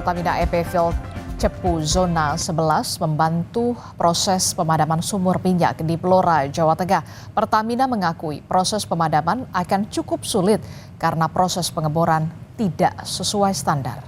Pertamina EP Field Cepu Zona 11 membantu proses pemadaman sumur minyak di Blora, Jawa Tengah. Pertamina mengakui proses pemadaman akan cukup sulit karena proses pengeboran tidak sesuai standar.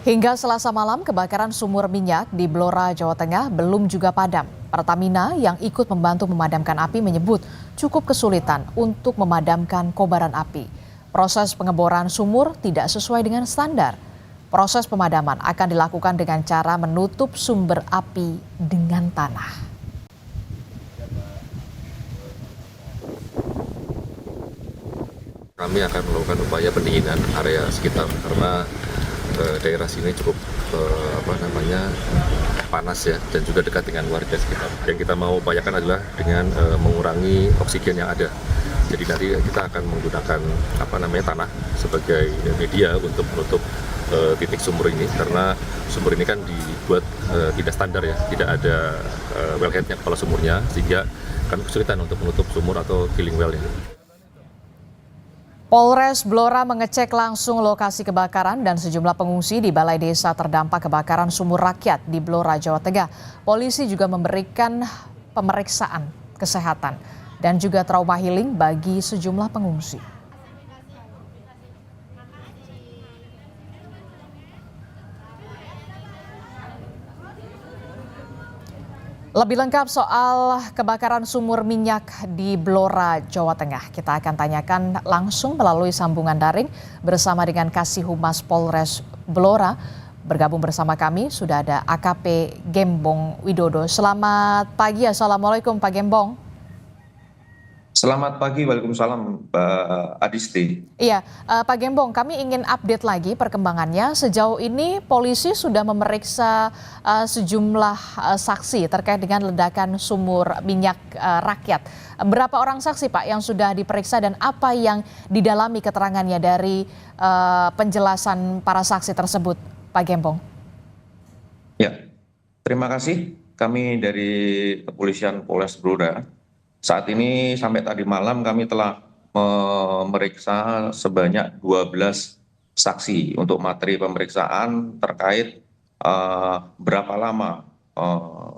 Hingga Selasa malam, kebakaran sumur minyak di Blora, Jawa Tengah belum juga padam. Pertamina yang ikut membantu memadamkan api menyebut cukup kesulitan untuk memadamkan kobaran api. Proses pengeboran sumur tidak sesuai dengan standar. Proses pemadaman akan dilakukan dengan cara menutup sumber api dengan tanah. Kami akan melakukan upaya pendinginan area sekitar karena daerah sini cukup panas ya, dan juga dekat dengan warga sekitar. Yang kita mau upayakan adalah dengan mengurangi oksigen yang ada. Jadi nanti kita akan menggunakan tanah sebagai media untuk menutup titik sumur ini, karena sumur ini kan dibuat tidak standar ya, tidak ada wellheadnya kepala sumurnya, sehingga kami kesulitan untuk menutup sumur atau filling well ini. Polres Blora mengecek langsung lokasi kebakaran dan sejumlah pengungsi di Balai Desa terdampak kebakaran sumur rakyat di Blora, Jawa Tengah. Polisi juga memberikan pemeriksaan kesehatan dan juga trauma healing bagi sejumlah pengungsi. Lebih lengkap soal kebakaran sumur minyak di Blora, Jawa Tengah, kita akan tanyakan langsung melalui sambungan daring bersama dengan Kasih Humas Polres Blora. Bergabung bersama kami sudah ada AKP Gembong Widodo. Selamat pagi, Assalamualaikum Pak Gembong. Selamat pagi, waalaikumsalam Mbak Adisti. Iya, Pak Gembong, kami ingin update lagi perkembangannya. Sejauh ini polisi sudah memeriksa sejumlah saksi terkait dengan ledakan sumur minyak rakyat. Berapa orang saksi Pak yang sudah diperiksa dan apa yang didalami keterangannya dari penjelasan para saksi tersebut, Pak Gembong? Ya, terima kasih. Kami dari Kepolisian Polres Blora. Saat ini sampai tadi malam kami telah memeriksa sebanyak 12 saksi untuk materi pemeriksaan terkait berapa lama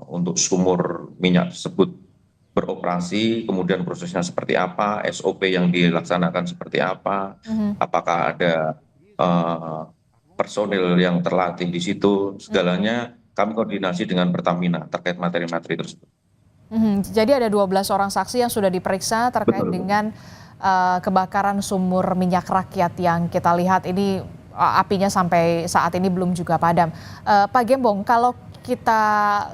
untuk sumur minyak tersebut beroperasi, kemudian prosesnya seperti apa, SOP yang dilaksanakan seperti apa, apakah ada personil yang terlatih di situ, segalanya kami koordinasi dengan Pertamina terkait materi-materi tersebut. Jadi ada 12 orang saksi yang sudah diperiksa terkait dengan kebakaran sumur minyak rakyat yang kita lihat ini apinya sampai saat ini belum juga padam. Pak Gembong, kalau kita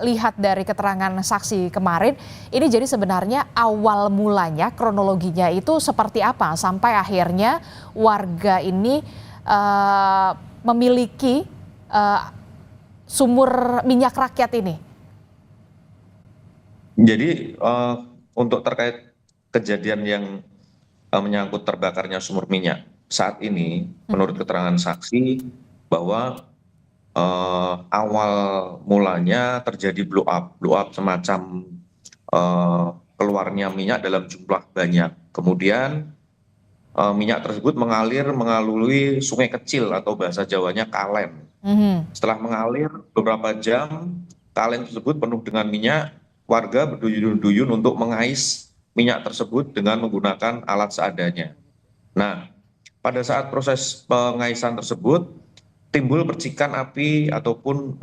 lihat dari keterangan saksi kemarin, ini jadi sebenarnya awal mulanya kronologinya itu seperti apa sampai akhirnya warga ini memiliki sumur minyak rakyat ini? Jadi untuk terkait kejadian yang menyangkut terbakarnya sumur minyak saat ini, menurut keterangan saksi bahwa awal mulanya terjadi blow up semacam keluarnya minyak dalam jumlah banyak. Kemudian minyak tersebut mengalir melalui sungai kecil atau bahasa Jawanya kalen. Setelah mengalir beberapa jam, kalen tersebut penuh dengan minyak. Warga berduyun-duyun untuk mengais minyak tersebut dengan menggunakan alat seadanya. Nah, pada saat proses pengaisan tersebut, timbul percikan api ataupun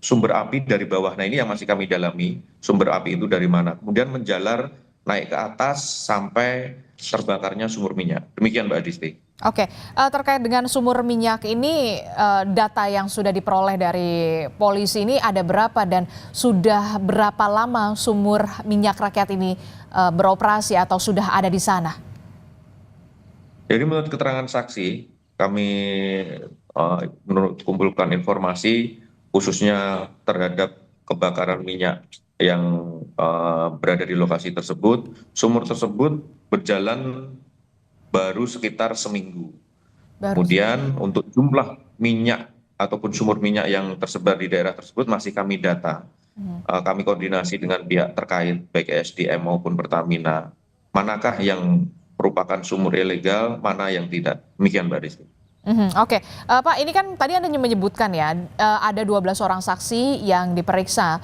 sumber api dari bawah. Nah, ini yang masih kami dalami, sumber api itu dari mana. Kemudian menjalar naik ke atas sampai terbakarnya sumur minyak. Demikian Mbak Adisti. Oke, terkait dengan sumur minyak ini, data yang sudah diperoleh dari polisi ini ada berapa dan sudah berapa lama sumur minyak rakyat ini beroperasi atau sudah ada di sana? Jadi menurut keterangan saksi, kami kumpulkan informasi khususnya terhadap kebakaran minyak yang berada di lokasi tersebut. Sumur tersebut berjalan baru sekitar seminggu. Kemudian untuk jumlah minyak ataupun sumur minyak yang tersebar di daerah tersebut masih kami data. Kami koordinasi dengan pihak terkait baik SDM maupun Pertamina. Manakah yang merupakan sumur ilegal, mana yang tidak. Demikian Mbak Rizky. Oke. Pak, ini kan tadi Anda menyebutkan ya, ada 12 orang saksi yang diperiksa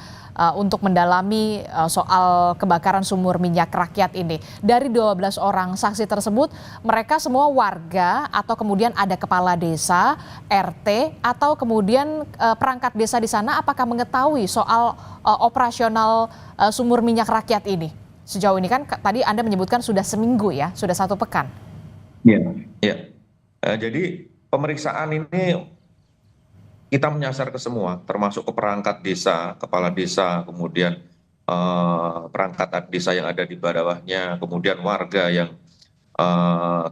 untuk mendalami soal kebakaran sumur minyak rakyat ini. Dari 12 orang saksi tersebut, mereka semua warga atau kemudian ada kepala desa, RT, atau kemudian perangkat desa di sana, apakah mengetahui soal operasional sumur minyak rakyat ini? Sejauh ini kan tadi Anda menyebutkan sudah seminggu ya, sudah 1 pekan. Iya. Ya. Jadi pemeriksaan ini kita menyasar ke semua, termasuk ke perangkat desa, kepala desa, kemudian perangkat desa yang ada di bawahnya, kemudian warga yang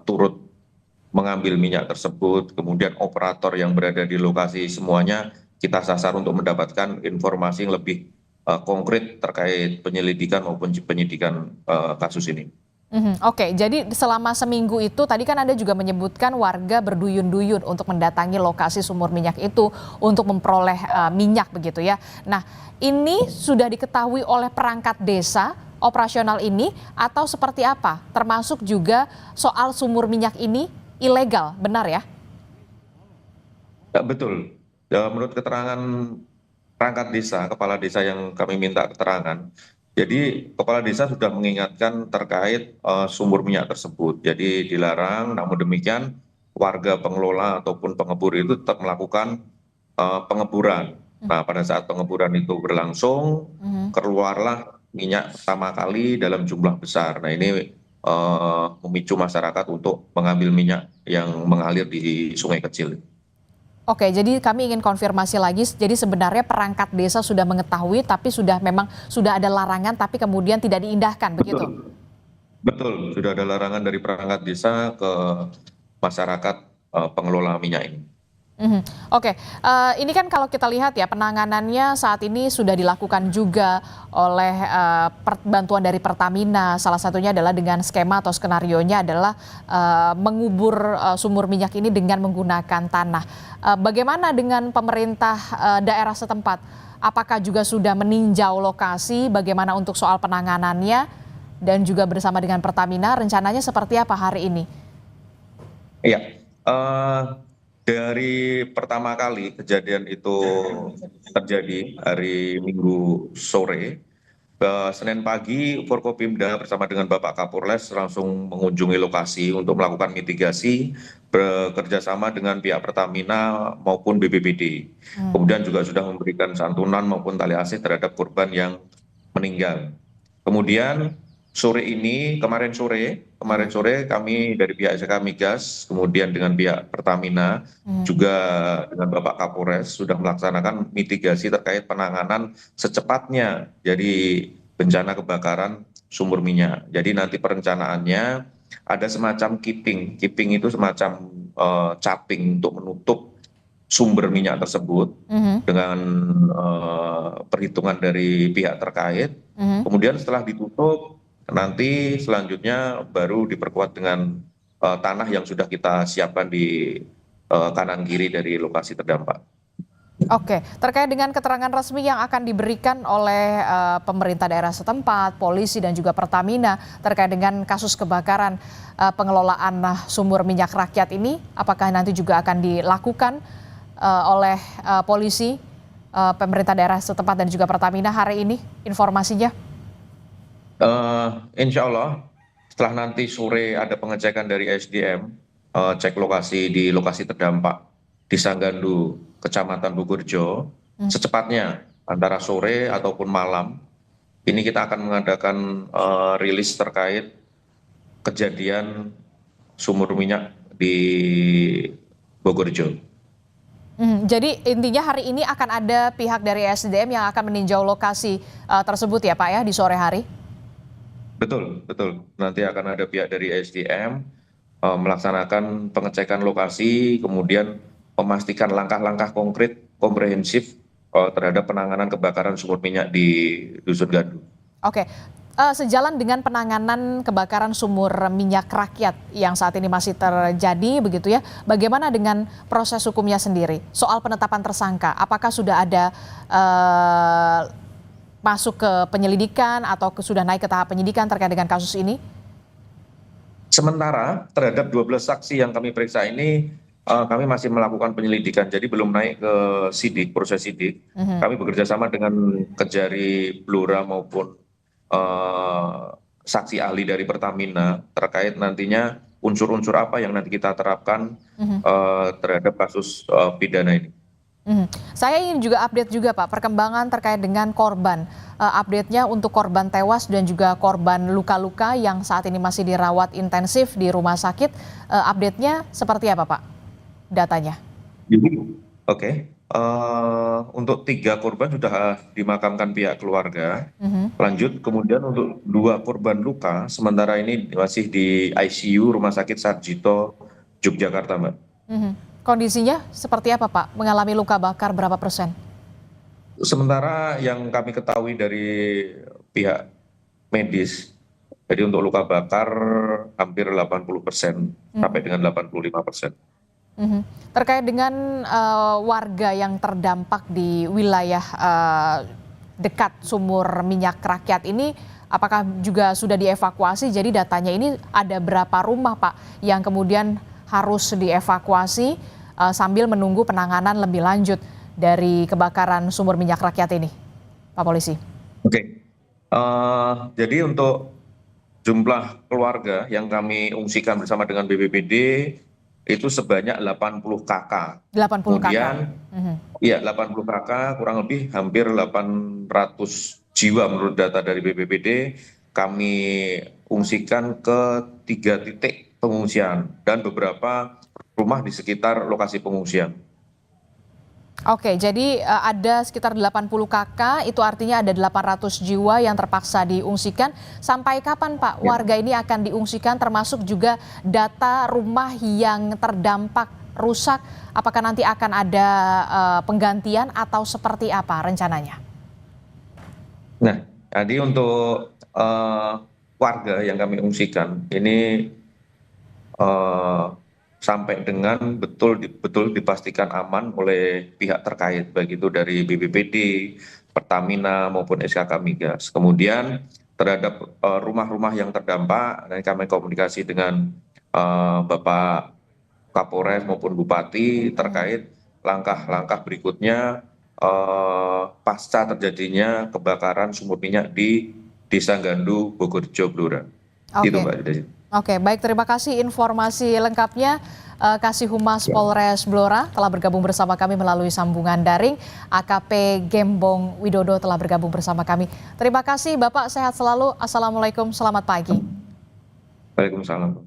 turut mengambil minyak tersebut, kemudian operator yang berada di lokasi, semuanya kita sasar untuk mendapatkan informasi yang lebih konkret terkait penyelidikan maupun penyidikan kasus ini. Oke, jadi selama seminggu itu tadi kan Anda juga menyebutkan warga berduyun-duyun untuk mendatangi lokasi sumur minyak itu untuk memperoleh minyak begitu ya. Nah, ini sudah diketahui oleh perangkat desa operasional ini atau seperti apa? Termasuk juga soal sumur minyak ini ilegal, benar ya? Ya, betul. Ya, menurut keterangan perangkat desa, kepala desa yang kami minta keterangan, jadi kepala desa sudah mengingatkan terkait sumur minyak tersebut. Jadi dilarang, namun demikian warga pengelola ataupun pengebur itu tetap melakukan pengeburan. Nah, pada saat pengeburan itu berlangsung, keluarlah minyak pertama kali dalam jumlah besar. Nah, ini memicu masyarakat untuk mengambil minyak yang mengalir di sungai kecil. Oke, jadi kami ingin konfirmasi lagi. Jadi sebenarnya perangkat desa sudah mengetahui, tapi memang sudah ada larangan, tapi kemudian tidak diindahkan, begitu? Betul, sudah ada larangan dari perangkat desa ke masyarakat pengelola minyak ini. Oke, ini kan kalau kita lihat ya penanganannya saat ini sudah dilakukan juga oleh bantuan dari Pertamina. Salah satunya adalah dengan skema atau skenarionya adalah mengubur sumur minyak ini dengan menggunakan tanah. Bagaimana dengan pemerintah daerah setempat? Apakah juga sudah meninjau lokasi? Bagaimana untuk soal penanganannya? Dan juga bersama dengan Pertamina, rencananya seperti apa hari ini? Iya. Dari pertama kali kejadian itu terjadi hari Minggu sore, Senin pagi Forkopimda bersama dengan Bapak Kapolres langsung mengunjungi lokasi untuk melakukan mitigasi bekerjasama dengan pihak Pertamina maupun BPBD. Kemudian juga sudah memberikan santunan maupun tali asih terhadap korban yang meninggal. Kemudian kemarin sore kami dari pihak SK Migas, kemudian dengan pihak Pertamina, juga dengan Bapak Kapolres sudah melaksanakan mitigasi terkait penanganan secepatnya jadi bencana kebakaran sumur minyak. Jadi nanti perencanaannya ada semacam keeping itu semacam caping untuk menutup sumber minyak tersebut dengan perhitungan dari pihak terkait. Kemudian setelah ditutup, nanti selanjutnya baru diperkuat dengan tanah yang sudah kita siapkan di kanan kiri dari lokasi terdampak. Oke, terkait dengan keterangan resmi yang akan diberikan oleh pemerintah daerah setempat, polisi dan juga Pertamina terkait dengan kasus kebakaran pengelolaan sumur minyak rakyat ini, apakah nanti juga akan dilakukan oleh polisi, pemerintah daerah setempat dan juga Pertamina hari ini informasinya? Insya Allah setelah nanti sore ada pengecekan dari SDM, cek lokasi di lokasi terdampak di Sanggandu, Kecamatan Bogorjo, secepatnya antara sore ataupun malam, ini kita akan mengadakan rilis terkait kejadian sumur minyak di Bogorjo. Jadi intinya hari ini akan ada pihak dari SDM yang akan meninjau lokasi tersebut ya Pak ya di sore hari? Betul. Nanti akan ada pihak dari SDM melaksanakan pengecekan lokasi, kemudian memastikan langkah-langkah konkret, komprehensif terhadap penanganan kebakaran sumur minyak di Dusun Gandu. Oke, sejalan dengan penanganan kebakaran sumur minyak rakyat yang saat ini masih terjadi begitu ya, bagaimana dengan proses hukumnya sendiri? Soal penetapan tersangka, apakah sudah ada masuk ke penyelidikan atau sudah naik ke tahap penyidikan terkait dengan kasus ini? sementara terhadap 12 saksi yang kami periksa ini kami masih melakukan penyelidikan, jadi belum naik ke sidik, proses sidik. Kami bekerja sama dengan Kejari Blora maupun saksi ahli dari Pertamina terkait nantinya unsur-unsur apa yang nanti kita terapkan terhadap kasus pidana ini. Saya ingin juga update juga Pak, perkembangan terkait dengan korban. Update-nya untuk korban tewas dan juga korban luka-luka yang saat ini masih dirawat intensif di rumah sakit. Update-nya seperti apa Pak, datanya? Oke. Untuk 3 korban sudah dimakamkan pihak keluarga. Lanjut, kemudian untuk 2 korban luka, sementara ini masih di ICU Rumah Sakit Sarjito, Yogyakarta, Mbak. Kondisinya seperti apa Pak? Mengalami luka bakar berapa persen? Sementara yang kami ketahui dari pihak medis, jadi untuk luka bakar hampir 80% sampai dengan 85%. Terkait dengan warga yang terdampak di wilayah dekat sumur minyak rakyat ini, apakah juga sudah dievakuasi? Jadi datanya ini ada berapa rumah Pak yang kemudian harus dievakuasi sambil menunggu penanganan lebih lanjut dari kebakaran sumur minyak rakyat ini, Pak Polisi? Oke. Jadi untuk jumlah keluarga yang kami ungsikan bersama dengan BPBD itu sebanyak 80 kakak. 80 Kemudian, kakak. Iya 80 kakak, kurang lebih hampir 800 jiwa menurut data dari BPBD. Kami ungsikan ke 3 titik pengungsian dan beberapa rumah di sekitar lokasi pengungsian. Oke, jadi ada sekitar 80 kakak, itu artinya ada 800 jiwa yang terpaksa diungsikan. Sampai kapan Pak warga ini akan diungsikan, termasuk juga data rumah yang terdampak rusak? Apakah nanti akan ada penggantian atau seperti apa rencananya? Nah, jadi untuk warga yang kami ungsikan ini sampai dengan betul dipastikan aman oleh pihak terkait, baik itu dari BPBD, Pertamina maupun SKK Migas. Kemudian terhadap rumah-rumah yang terdampak, dan kami komunikasi dengan Bapak Kapolres maupun Bupati terkait langkah-langkah berikutnya pasca terjadinya kebakaran sumur minyak di Desa Gandu, Bogorjo, Blora. Itu Mbak. Oke, baik, terima kasih informasi lengkapnya. Kasih Humas Polres Blora telah bergabung bersama kami melalui sambungan daring. AKP Gembong Widodo telah bergabung bersama kami. Terima kasih Bapak, sehat selalu. Assalamualaikum, selamat pagi. Waalaikumsalam.